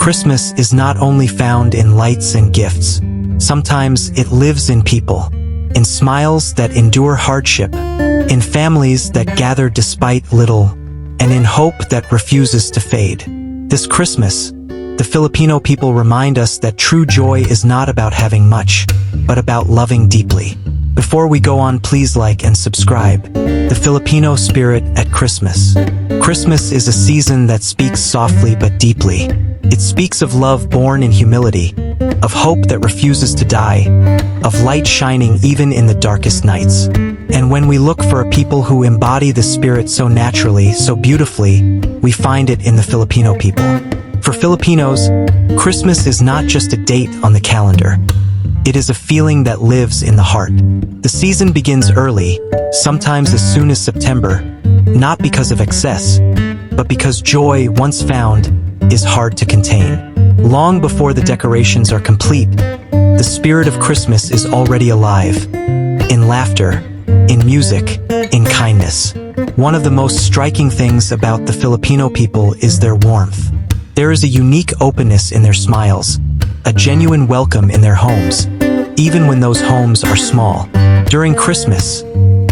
Christmas is not only found in lights and gifts. Sometimes it lives in people, in smiles that endure hardship, in families that gather despite little, and in hope that refuses to fade. This Christmas, the Filipino people remind us that true joy is not about having much, but about loving deeply. Before we go on, please like and subscribe. The Filipino spirit at Christmas. Christmas is a season that speaks softly but deeply. It speaks of love born in humility, of hope that refuses to die, of light shining even in the darkest nights. And when we look for a people who embody the spirit so naturally, so beautifully, we find it in the Filipino people. For Filipinos, Christmas is not just a date on the calendar. It is a feeling that lives in the heart. The season begins early, sometimes as soon as September, not because of excess, but because joy, once found, is hard to contain. Long before the decorations are complete, the spirit of Christmas is already alive. In laughter, in music, in kindness. One of the most striking things about the Filipino people is their warmth. There is a unique openness in their smiles, a genuine welcome in their homes, even when those homes are small. During Christmas,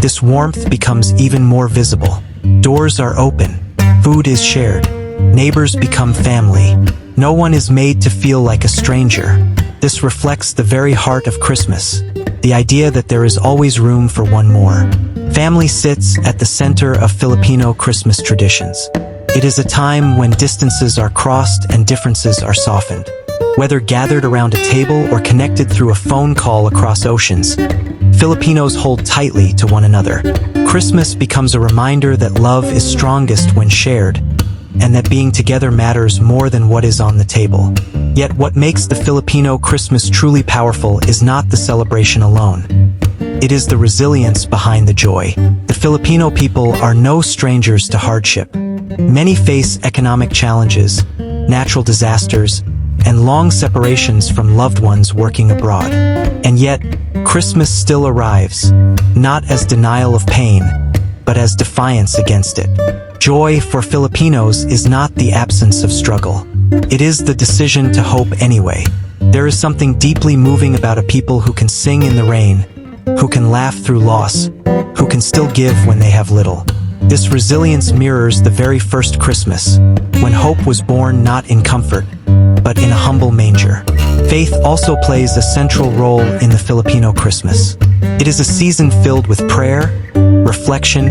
this warmth becomes even more visible. Doors are open, food is shared, neighbors become family. No one is made to feel like a stranger. This reflects the very heart of Christmas, the idea that there is always room for one more. Family sits at the center of Filipino Christmas traditions. It is a time when distances are crossed and differences are softened. Whether gathered around a table or connected through a phone call across oceans, Filipinos hold tightly to one another. Christmas becomes a reminder that love is strongest when shared, and that being together matters more than what is on the table. Yet what makes the Filipino Christmas truly powerful is not the celebration alone. It is the resilience behind the joy. The Filipino people are no strangers to hardship. Many face economic challenges, natural disasters, and long separations from loved ones working abroad. And yet, Christmas still arrives, not as denial of pain, but as defiance against it. Joy for Filipinos is not the absence of struggle. It is the decision to hope anyway. There is something deeply moving about a people who can sing in the rain, who can laugh through loss, who can still give when they have little. This resilience mirrors the very first Christmas, when hope was born not in comfort, but in a humble manger. Faith also plays a central role in the Filipino Christmas. It is a season filled with prayer, reflection,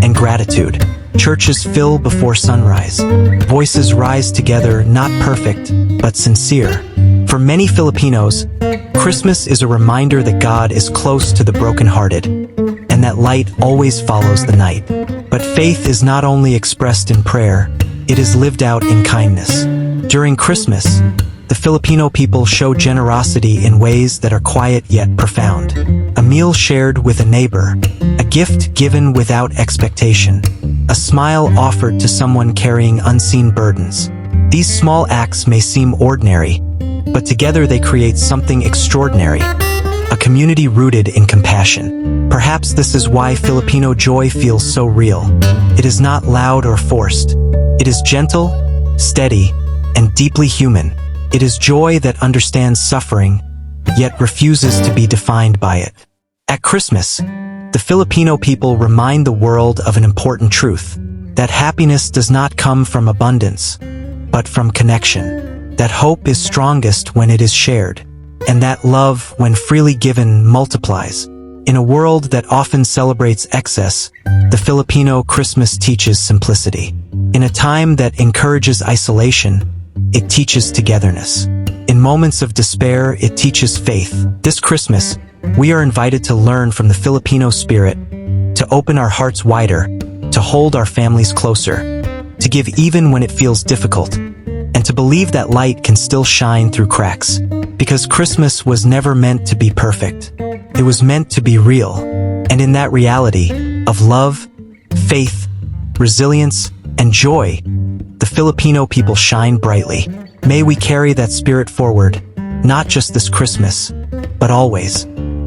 and gratitude. Churches fill before sunrise. Voices rise together, not perfect, but sincere. For many Filipinos, Christmas is a reminder that God is close to the brokenhearted, and that light always follows the night. But faith is not only expressed in prayer, it is lived out in kindness. During Christmas, the Filipino people show generosity in ways that are quiet yet profound. A meal shared with a neighbor, a gift given without expectation, a smile offered to someone carrying unseen burdens. These small acts may seem ordinary, but together they create something extraordinary, a community rooted in compassion. Perhaps this is why Filipino joy feels so real. It is not loud or forced. It is gentle, steady, and deeply human. It is joy that understands suffering, yet refuses to be defined by it. At Christmas, the Filipino people remind the world of an important truth, that happiness does not come from abundance, but from connection, that hope is strongest when it is shared, and that love, when freely given, multiplies. In a world that often celebrates excess, the Filipino Christmas teaches simplicity. In a time that encourages isolation, it teaches togetherness. In moments of despair, it teaches faith. This Christmas, we are invited to learn from the Filipino spirit, to open our hearts wider, to hold our families closer, to give even when it feels difficult, and to believe that light can still shine through cracks. Because Christmas was never meant to be perfect. It was meant to be real. And in that reality of love, faith, resilience, and joy, the Filipino people shine brightly. May we carry that spirit forward, not just this Christmas, but always.